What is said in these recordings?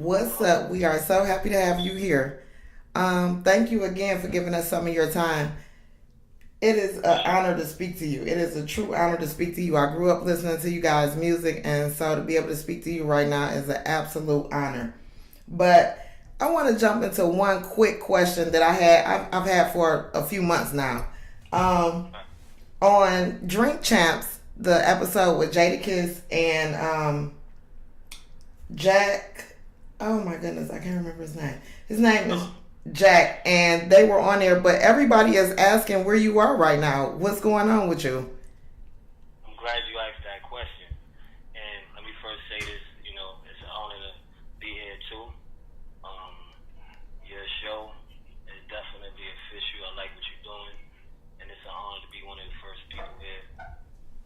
What's up? We are so happy to have you here. Thank you again for giving us some of your time. It is an honor to speak to you. It is a true honor to speak to you. I grew up listening to you guys' music, and so to be able to speak to you right now is an absolute honor. But I want to jump into one quick question that I've had for a few months now. Um, on Drink Champs, the episode with Jadakiss and Jack. Oh my goodness, I can't remember his name. His name is Jack, and they were on there, but everybody is asking where you are right now. What's going on with you? I'm glad you asked that question. And let me first say this, it's an honor to be here too. Um, your show is definitely official. I like what you're doing. And it's an honor to be one of the first people here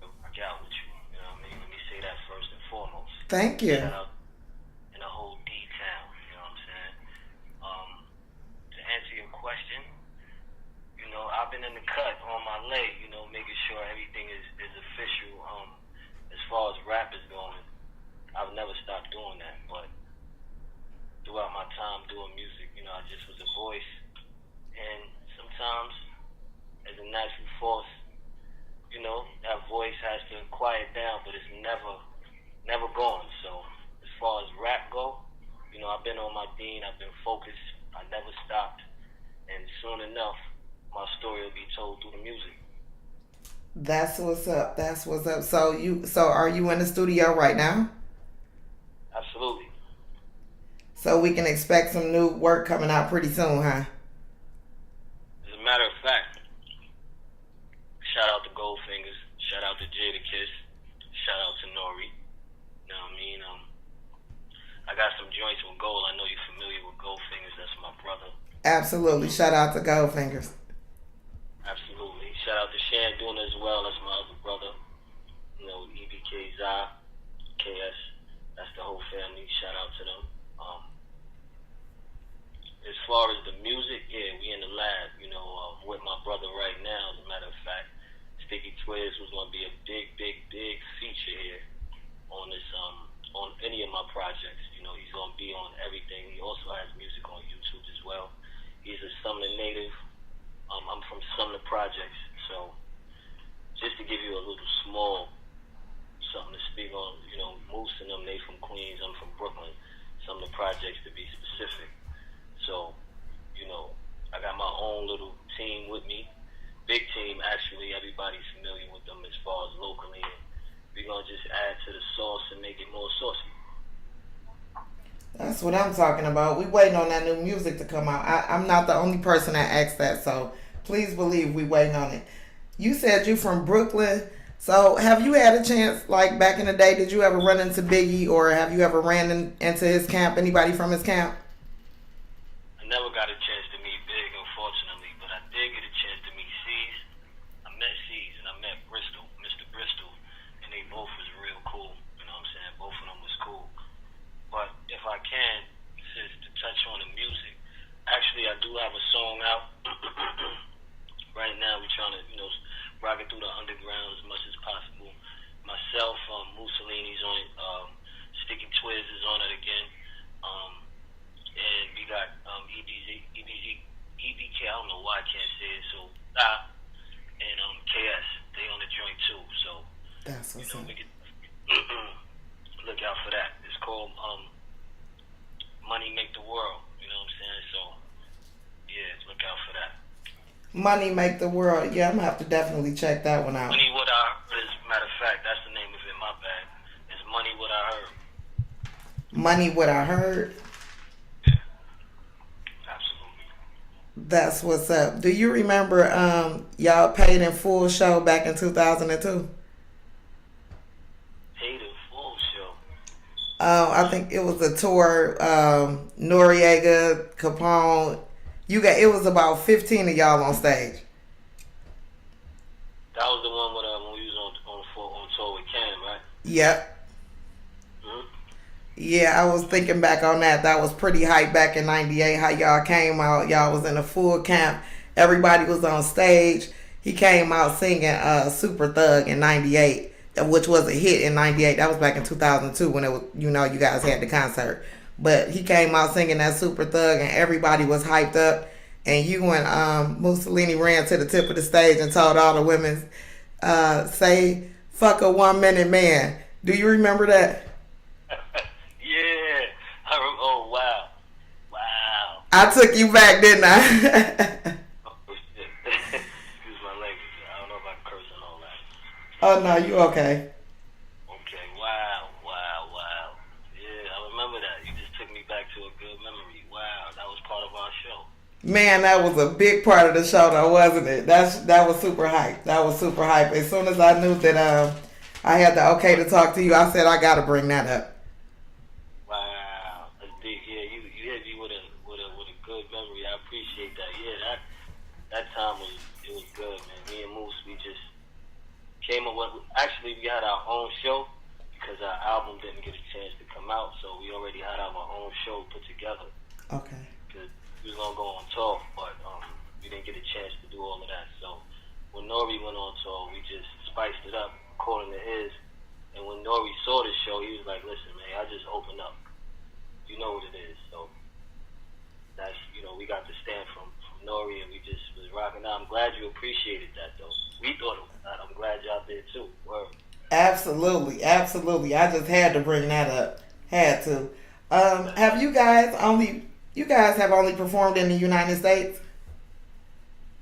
to work out with you. You know what I mean? Let me say that first and foremost. Thank you. Shout out in the whole detail, you know what I'm saying? To answer your question, I've been in the cut on my leg, making sure everything is official. As far as rap is going, I've never stopped doing that. But throughout my time doing music, I just was a voice. And sometimes, as a natural force, that voice has to quiet down, but it's never gone. So as far as rap go, I've been on my dean, I've been focused, I never stopped, and soon enough, my story will be told through the music. That's what's up. That's what's up. So are you in the studio right now? Absolutely. So we can expect some new work coming out pretty soon, huh? As a matter of fact, shout out to Goldfingers, shout out to Jadakiss, shout out to Nori. You know what I mean? I got some joints with Gold. I know you're familiar with Goldfingers. That's my brother. Absolutely. Shout out to Goldfingers. Absolutely. Shout out to Shanduna as well. That's my other brother. EBK Zai, KS. That's the whole family. Shout out to them. As far as the music, yeah, we in the lab, with my brother right now. As a matter of fact, Sticky Twiz was going to be a big feature here on this, on any of my projects. He's going to be on everything. He also has music on YouTube as well. He's a Sumner native. I'm from Sumner Projects, so just to give you a little small something to speak on, Moose and them, they from Queens, I'm from Brooklyn, Sumner Projects to be specific. So, I got my own little team with me, big team actually, everybody's familiar with them as far as locally, and we're going to just add to the sauce and make it more saucy. That's what I'm talking about. We waiting on that new music to come out. I'm not the only person that asked that, so please believe we waiting on it. You said you from Brooklyn, so have you had a chance, like back in the day, did you ever run into Biggie, or have you ever into his camp, anybody from his camp? I never got a chance to meet Big, unfortunately, but I did get a chance to meet C's. I met C's and I met Bristol, Mr. Bristol, and they both was real cool. You know what I'm saying? Both of them was cool. But if I can, just to touch on the music, actually I do have a song out. Right now we're trying to, rock it through the underground as much as possible. Myself, Mussolini's on it, Sticky Twiz is on it again. And we got EBK, I don't know why I can't say it, so and KS, they on the joint too. So That's what's up. we can look out for that. It's called Money Make the World, you know what I'm saying? So yeah, look out for that. Money Make the World. Yeah, I'm gonna have to definitely check that one out. Money What I Heard, as a matter of fact, that's the name of it, my bad. It's Money What I Heard. Money What I Heard. Yeah, absolutely. That's what's up. Do you remember y'all Paid in Full show back in 2002? Paid in Full show. I think it was a tour. Noriega, Capone. It was about 15 of y'all on stage. That was the one when we was on tour with Cam, right? Yep. Mm-hmm. Yeah, I was thinking back on that. That was pretty hype back in '98. How y'all came out. Y'all was in a full camp. Everybody was on stage. He came out singing Super Thug in '98, which was a hit in '98. That was back in 2002 when it was, you guys had the concert. but he came out singing that Super Thug, and everybody was hyped up. And you and Mussolini ran to the tip of the stage and told all the women, say, fuck a 1 minute man. Do you remember that? Yeah. Oh, wow. Wow. I took you back, didn't I? Oh, shit. Excuse my language. I don't know if I curse and all that. Oh, no, you okay. Okay. Wow. Wow. Wow. Yeah, I remember that. You just took me back to a good memory. Wow. That was part of our show. Man, that was a big part of the show, though, wasn't it? That was super hype. That was super hype. As soon as I knew that I had the okay to talk to you, I said I got to bring that up. Wow, that's big. Yeah, you hit me with a good memory. I appreciate that. Yeah, that time was good, man. Me and Moose, we just came up with. Actually, we had our own show because our album didn't get a chance to come out, so we already had our own show put together. Okay. Because we was gonna go on tour, but we didn't get a chance to do all of that. So when Nori went on tour, we just spiced it up according to his. And when Nori saw the show, he was like, "Listen, man, I just opened up. You know what it is." So that's we got the stamp from Nori, and we just was rocking out. I'm glad you appreciated that, though. We thought it was that. I'm glad y'all did too. Word. Absolutely, absolutely. I just had to bring that up. Had to. Have you guys have only performed in the United States?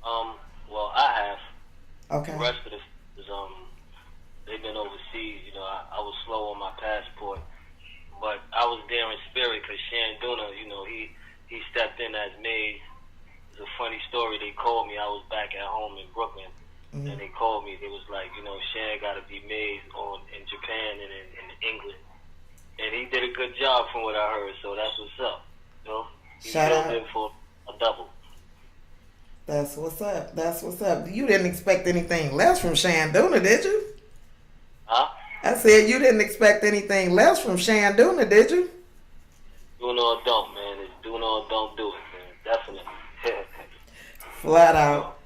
Well, I have. Okay. The rest of the they've been overseas. I was slow on my passport, but I was there in spirit because Shanduna, he stepped in as maid. It's a funny story. They called me. I was back at home in Brooklyn, and they called me. They was like, Shan got to be made in Japan and in England, and he did a good job from what I heard. So that's what's up. He Shout out. in for a double. That's what's up. That's what's up. You didn't expect anything less from Shanduna, did you? Huh? I said you didn't expect anything less from Shanduna, did you? Doing or don't, man. It's doing or don't do it, man. Definitely. Flat out.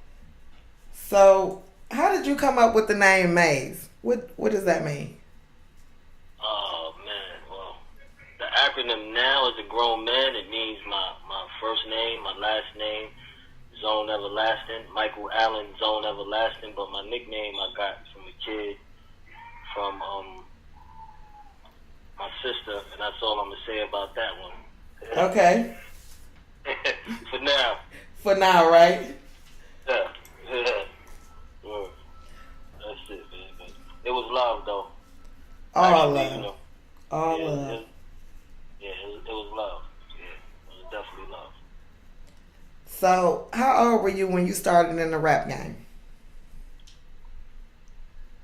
So, how did you come up with the name Maze? What does that mean? Oh, man. Well, the acronym now as a grown man, it means my first name, my last name, Zone Everlasting. Michael Allen, Zone Everlasting. But my nickname I got from a kid from my sister, and that's all I'm going to say about that one. Okay. For now. For now, right? Yeah. That's it, man. But it was love, though. All Actually, love. All love. It was love. Yeah, it was definitely love. So, how old were you when you started in the rap game?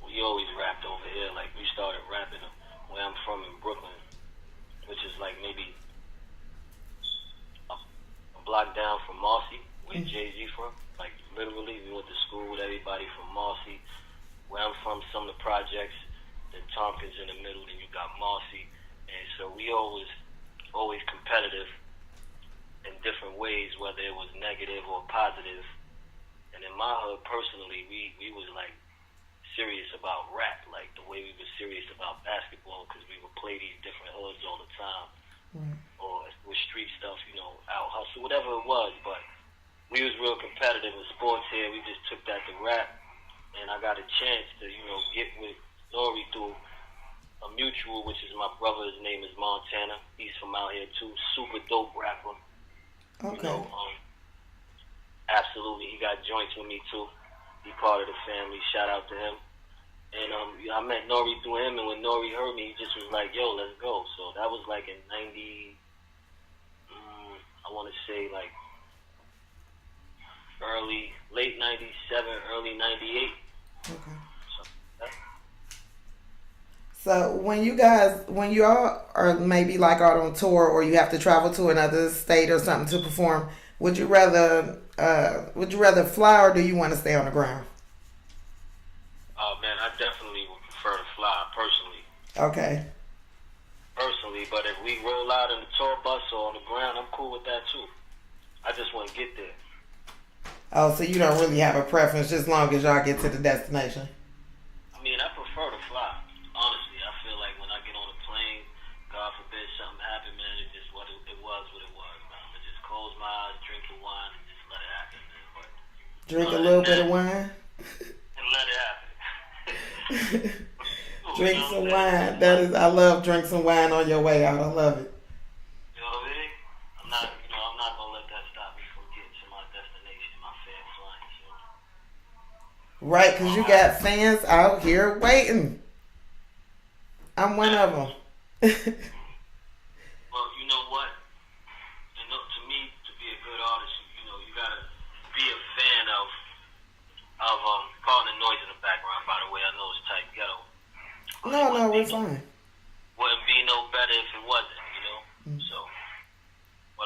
We always rapped over here. Like, we started rapping where I'm from in Brooklyn, which is like maybe a block down from Marcy, where Jay-Z from. Like, literally, we went to school with everybody from Marcy. Where I'm from, some of the projects, then Tompkins in the middle, then you got Marcy. And so we always competitive in different ways, whether it was negative or positive. And in my hood, personally, we was like serious about rap, like the way we were serious about basketball, because we would play these different hoods all the time, or with street stuff, out hustle, whatever it was. But we was real competitive in sports here. We just took that to rap, and I got a chance to, get with Nori through a mutual, which is my brother. His name is Montana. He's from out here too. Super dope rapper. Okay. Absolutely. He got joints with me too. He part of the family. Shout out to him. And I met Nori through him, and when Nori heard me, he just was like, "Yo, let's go." So that was like in I want to say like late 97, early 98. Okay. So, So when you all are maybe like out on tour or you have to travel to another state or something to perform, would you rather fly or do you want to stay on the ground? Oh man, I definitely would prefer to fly personally. Okay. Personally, but if we roll out in the tour bus or on the ground, I'm cool with that too. I just want to get there. Oh, so you don't really have a preference, just as long as y'all get to the destination. I mean, I prefer to fly. Honestly, I feel like when I get on a plane, God forbid something happen, man, it's just Drink a little bit of wine. And let it happen. You Drink know what some I'm saying? wine. That is, I love drink some wine on your way out. I love it. You know what I mean? I'm not gonna let that stop me from getting to my destination, my fans line. So, Right, because you got fans out here waiting. I'm one of them. well, you know what? To me, to be a good artist, you gotta be a fan of pardon the noise in the background. By the way, I know it's tight ghetto. No, we're fine. Wouldn't be no better if it wasn't, So, but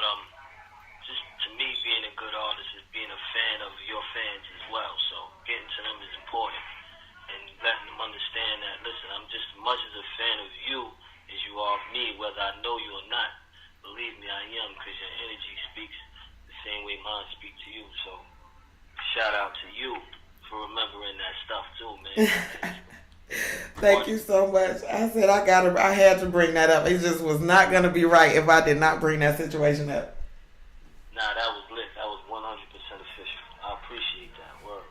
just to me, being a good artist is being a fan of your fans as well. So getting to them is important, and letting them understand that. Listen, I'm just as much as a fan of you as you are of me, whether I know you or not. Believe me, I am, because your energy speaks the same way mine speak to you. So, shout out to you for remembering that stuff too, man. Thank you so much. I said I had to bring that up. It just was not going to be right if I did not bring that situation up. Nah, that was lit. That was 100% official. I appreciate that word.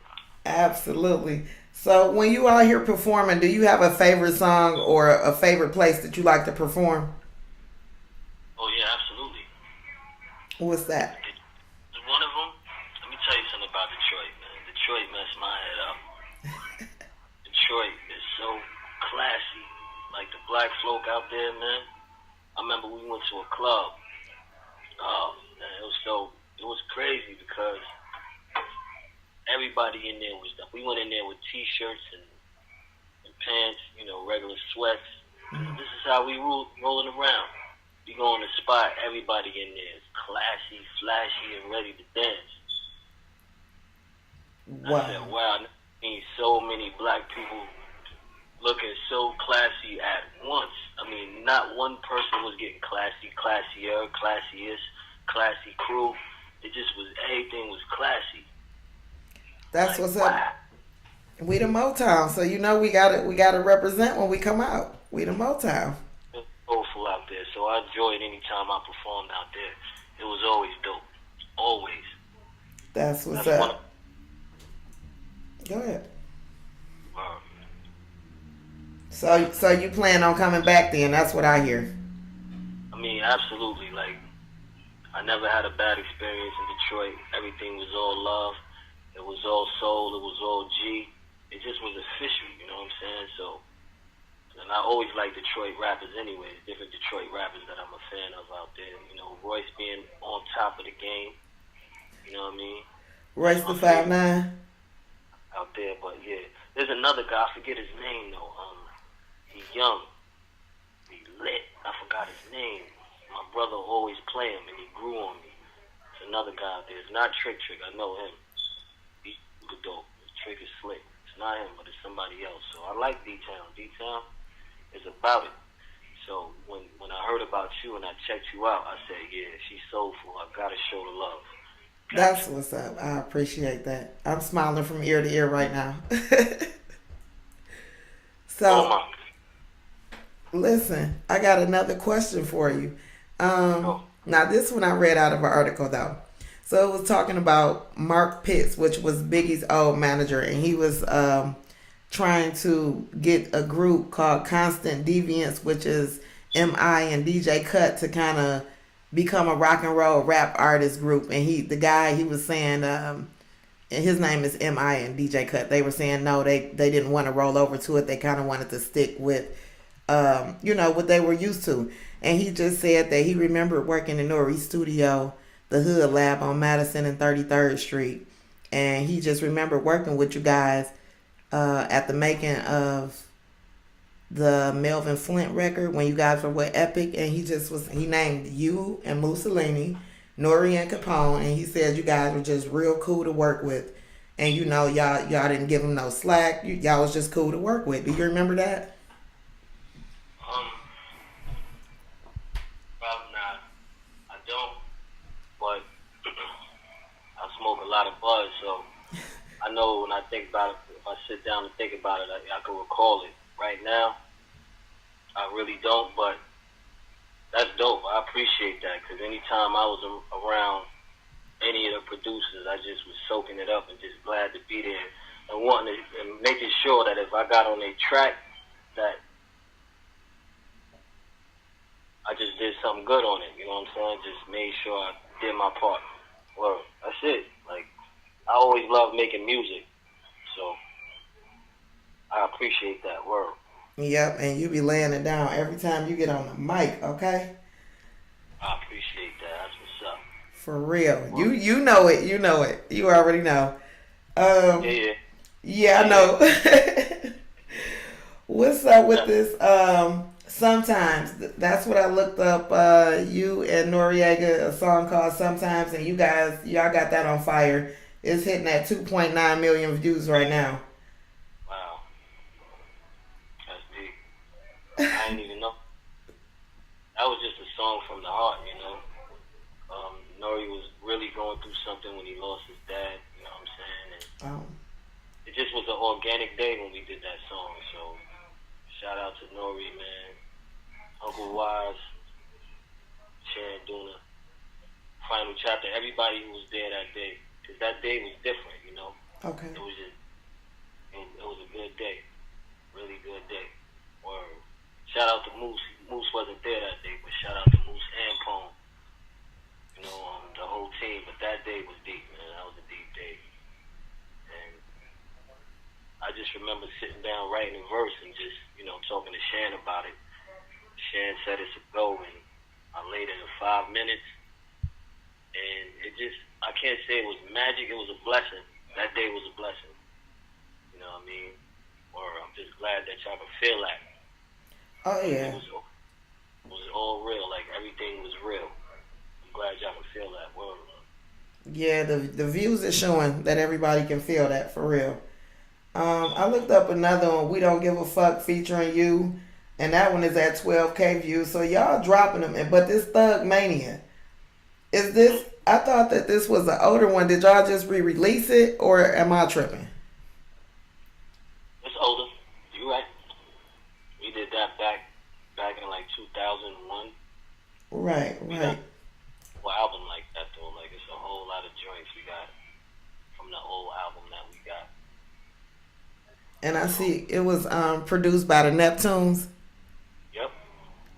Absolutely. So when you out here performing, do you have a favorite song or a favorite place that you like to perform? Oh yeah, absolutely. What's that? One of them. Let me tell you something about Detroit, man. Detroit messed my head up. Detroit is so classy. Like the black folk out there, man. I remember we went to a club. Oh man, it was crazy because everybody in there was. We went in there with t-shirts and pants, regular sweats. This is how we rolling around. You go in the spot, everybody in there is classy, flashy, and ready to dance. Wow. I said, wow, I mean, so many black people looking so classy at once. I mean, not one person was getting classy, classier, classiest, classy crew. It just was, everything was classy. That's what's up. We the Motown, so we gotta represent when we come out. We the Motown. It was soulful out there, so I enjoyed any time I performed out there. It was always dope, always. That's what's up. Go ahead. So you plan on coming back then? That's what I hear. I mean, absolutely. Like, I never had a bad experience in Detroit. Everything was all love. It was all soul. It was all G. It just was official, you know what I'm saying? So, and I always like Detroit rappers anyway. Different Detroit rappers that I'm a fan of out there. Royce being on top of the game. You know what I mean? Royce the 5'9" out there, but yeah, there's another guy. I forget his name though. He's young. He lit. I forgot his name. My brother always play him, and he grew on me. It's another guy out there. It's not Trick. I know him. He's super dope. Trick is slick. It's not him, but it's somebody else. So I like D-Town. D-Town is about it. So when I heard about you and I checked you out, I said, yeah, she's soulful. I gotta show the love. That's what's up. I appreciate that. I'm smiling from ear to ear right now. So, listen, I got another question for you. Now, this one I read out of an article, though. So, it was talking about Mark Pitts, which was Biggie's old manager, and he was trying to get a group called Constant Deviance, which is M.I. and DJ Cut, to kind of become a rock and roll rap artist group. And he was saying, and his name is M.I. and DJ Cut. They were saying no, they didn't want to roll over to it. They kind of wanted to stick with, what they were used to. And he just said that he remembered working in Nore's studio, the Hood Lab on Madison and 33rd Street. And he just remembered working with you guys at the making of the Melvin Flint record when you guys were with Epic, and he named you and Mussolini, Nore and Capone, and he said you guys were just real cool to work with, and y'all didn't give him no slack. Y'all was just cool to work with. Do you remember that? Nah, I don't, but I smoke a lot of buzz, so I know when I think about it, if I sit down and think about it, I can recall it. Right now, I really don't, but that's dope. I appreciate that, because anytime I was around any of the producers. I just was soaking it up and just glad to be there and wanting to, and making sure that if I got on a track, that I just did something good on it. You know what I'm saying? Just made sure I did my part. Well, that's it. Like, I always loved making music, so I appreciate that word. Yep, and you be laying it down every time you get on the mic, okay? I appreciate that. That's what's up. For real. You know it. You know it. You already know. Yeah. Yeah, I know. What's up with this? Sometimes that's what I looked up. You and Noriega, a song called "Sometimes," and y'all got that on fire. It's hitting at 2.9 million views right now. Wow. That's deep. I didn't even know. That was just a song from the heart, you know. Nori was really going through something when he lost his dad, you know what I'm saying? And it just was an organic day when we did that song. So shout out to Nori, man. Uncle Wise, Sharon Duna, Final Chapter, everybody who was there that day. Because that day was different, you know. Okay. It was a good day. Really good day. Word. Shout out to Moose. Moose wasn't there that day, but shout out to Moose and Pone. You know, the whole team. But that day was deep, man. That was a deep day. And I just remember sitting down writing a verse and just, you know, talking to Shan about it. Shan said it's a go, and I laid it in 5 minutes. And it just, I can't say it was magic. It was a blessing. That day was a blessing. You know what I mean? Or I'm just glad that y'all could feel that. Oh, yeah. It was all real. Like, everything was real. I'm glad y'all could feel that. Word. Yeah, the views are showing that everybody can feel that, for real. I looked up another one, "We Don't Give a Fuck," featuring you, and that one is at 12K views. So y'all dropping them. But this Thug Mania, is this? I thought that this was an older one. Did y'all just re-release it, or am I tripping? It's older. You right. We did that back in like 2001. Right. Well, album like that though, like it's a whole lot of joints we got from the old album that we got. And I see it was produced by the Neptunes. Yep.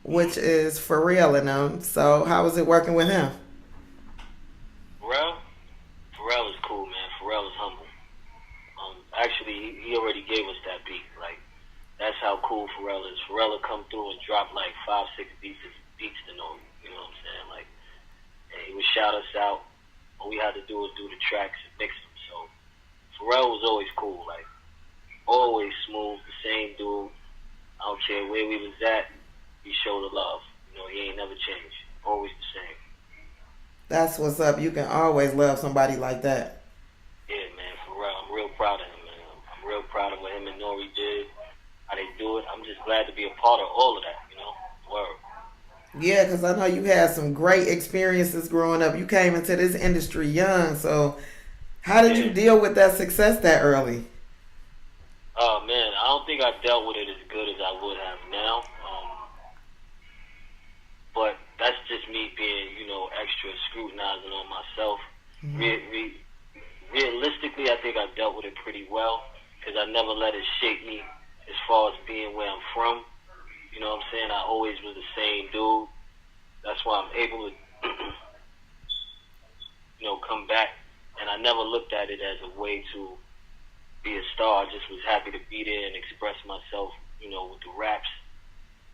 Which is Pharrell and them. So how was it working with him? Pharrell is cool, man. Pharrell is humble. Actually, he already gave us that beat. Like, that's how cool Pharrell is. Pharrell will come through and drop like 5-6 beats to know. You know what I'm saying? Like, and he would shout us out. All we had to do was do the tracks and mix them. So Pharrell was always cool. Like, always smooth, the same dude. I don't care where we was at, he showed the love. You know, he ain't never changed. Always the same. That's what's up. You can always love somebody like that. Yeah, man, Pharrell. I'm real proud of him, man. I'm real proud of what him and Nori did, how they do it. I'm just glad to be a part of all of that, you know? Word. Yeah, because I know you had some great experiences growing up. You came into this industry young, so how did you deal with that success that early? Oh, man, I don't think I dealt with it as good as I would have now. But that's just me being, you know, extra scrutinizing on myself. Mm-hmm. Realistically, I think I dealt with it pretty well because I never let it shape me as far as being where I'm from. You know what I'm saying? I always was the same dude. That's why I'm able to, you know, come back. And I never looked at it as a way to be a star. I just was happy to be there and express myself, you know, with the raps.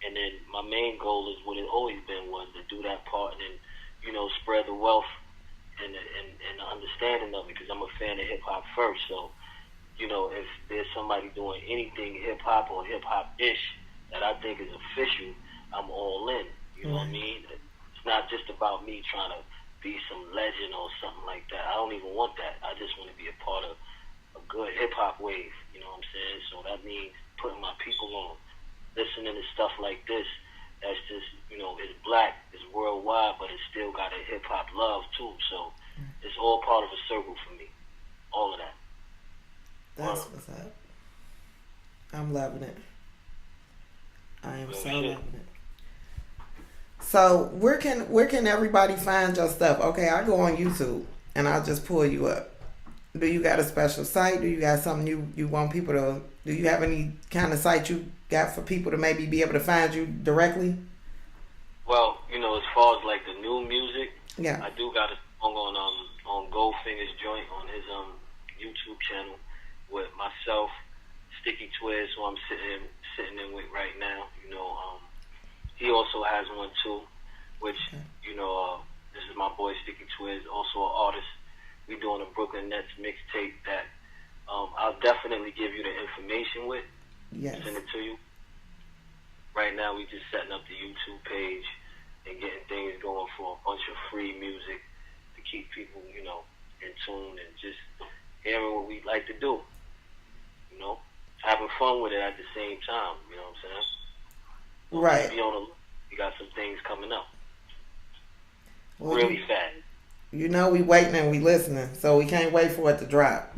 And then my main goal is what it always been was to do that part and then, you know, spread the wealth and the understanding of it because I'm a fan of hip-hop first. So, you know, if there's somebody doing anything hip-hop or hip-hop-ish that I think is official, I'm all in. You know what I mean? It's not just about me trying to be some legend or something like that. I don't even want that. I just want to be a part of a good hip-hop wave. You know what I'm saying? So that means putting my people on. Listening to stuff like this, that's just, you know, it's black, it's worldwide, but it's still got a hip-hop love, too. So it's all part of a circle for me. All of that. That's what's up. I'm loving it. I am so loving it. So where can everybody find your stuff? Okay, I go on YouTube, and I'll just pull you up. Do you got a special site? Do you got something you want people to? Do you have any kind of site you got for people to maybe be able to find you directly? Well, as far as like the new music, Yeah. I do got a song on Goldfinger's joint on his YouTube channel with myself, Sticky Twiz, who I'm sitting in with right now. He also has one too, which this is my boy Sticky Twiz, also an artist. We doing a Brooklyn Nets mixtape that I'll definitely give you the information with. Yes. Send it to you. Right now, we just setting up the YouTube page and getting things going for a bunch of free music to keep people, in tune and just hearing what we like to do. Having fun with it at the same time. You know what I'm saying? Right. Be on the look. We got some things coming up. Well, really fast. We waiting and we listening, so we can't wait for it to drop.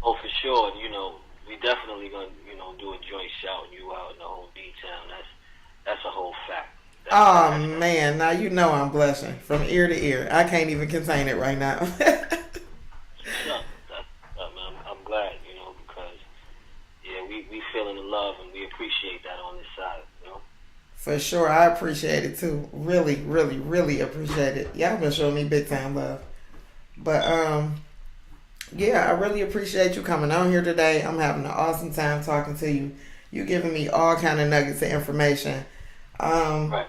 Oh, for sure. We definitely gonna, do a joint shouting you out in the whole D-Town. That's a whole fact. Oh man, now I'm blushing from ear to ear. I can't even contain it right now. I'm glad, because we feeling the love and we appreciate that on this side, For sure, I appreciate it too. Really, really, really appreciate it. Y'all been showing me big time love. But yeah, I really appreciate you coming on here today. I'm having an awesome time talking to you. You giving me all kind of nuggets of information. Right.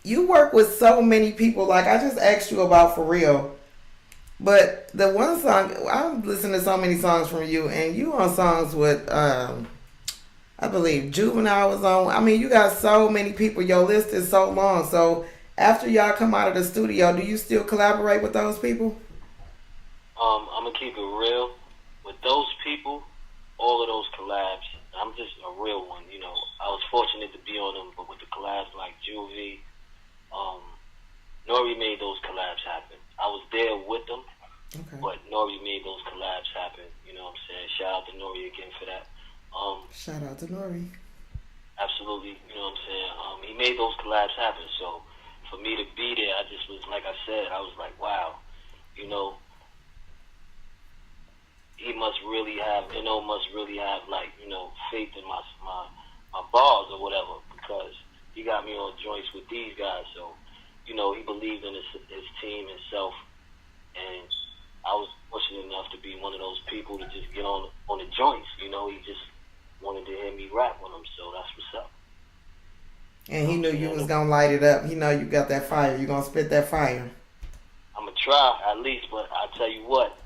You work with so many people. Like I just asked you about For Real. But the one song, I've listened to so many songs from you, and you on songs with, I believe Juvenile was on. I mean, you got so many people. Your list is so long. So after y'all come out of the studio, do you still collaborate with those people? I'm going to keep it real. With those people, all of those collabs, I'm just a real one, I was fortunate to be on them, but with the collabs like Juvie, Nori made those collabs happen. I was there with them, Okay. but Nori made those collabs happen. You know what I'm saying? Shout out to Nori again for that. Shout out to Nori. Absolutely, you know what I'm saying? He made those collabs happen, so for me to be there, I just was, like I said, I was like, wow, he must really have, like, faith in my bars or whatever, because he got me on joints with these guys. So, he believed in his team, himself, and I was fortunate enough to be one of those people to just get on the joints. He just wanted to hear me rap with him, so that's what's up. And he knew you was gonna light it up. He know you got that fire. You gonna spit that fire. I'm gonna try at least, but I tell you what,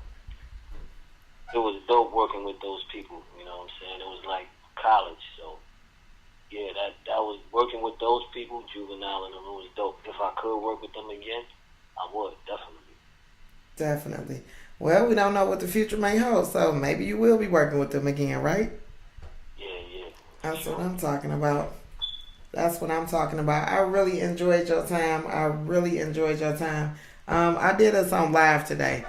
it was dope working with those people. You know what I'm saying? It was like college, so yeah, that was working with those people, Juvenile and them, it was dope. If I could work with them again, I would definitely. Definitely. Well, we don't know what the future may hold, so maybe you will be working with them again, right? Yeah. That's what I'm talking about. That's what I'm talking about. I really enjoyed your time. I did us on live today.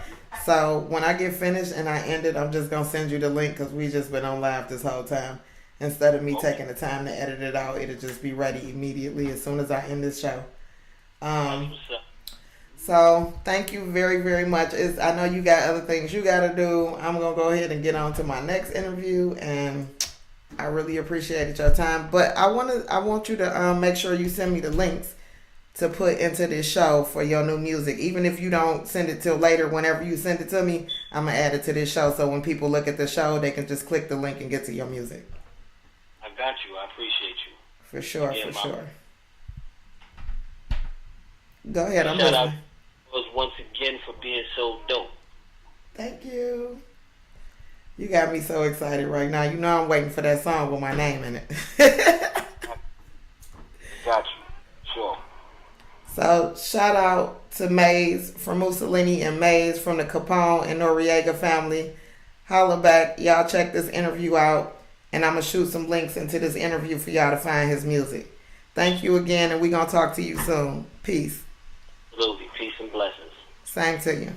So when I get finished and I end it, I'm just going to send you the link because we just been on live this whole time. Instead of me taking the time to edit it out, it'll just be ready immediately as soon as I end this show. So thank you very, very much. I know you got other things you got to do. I'm going to go ahead and get on to my next interview, and I really appreciated your time. But I want you to make sure you send me the links to put into this show for your new music. Even if you don't send it till later, whenever you send it to me, I'm going to add it to this show. So when people look at the show, they can just click the link and get to your music. I got you. I appreciate you. For sure, for sure. Go ahead, I'm listening. Was once again for being so dope. Thank you. You got me so excited right now. You know I'm waiting for that song with my name in it. Got you. Sure. So shout out to Maze from Mussolini and Maze from the Capone and Noriega family. Holla back. Y'all check this interview out. And I'm going to shoot some links into this interview for y'all to find his music. Thank you again, and we're going to talk to you soon. Peace. Absolutely. Peace and blessings. Same to you.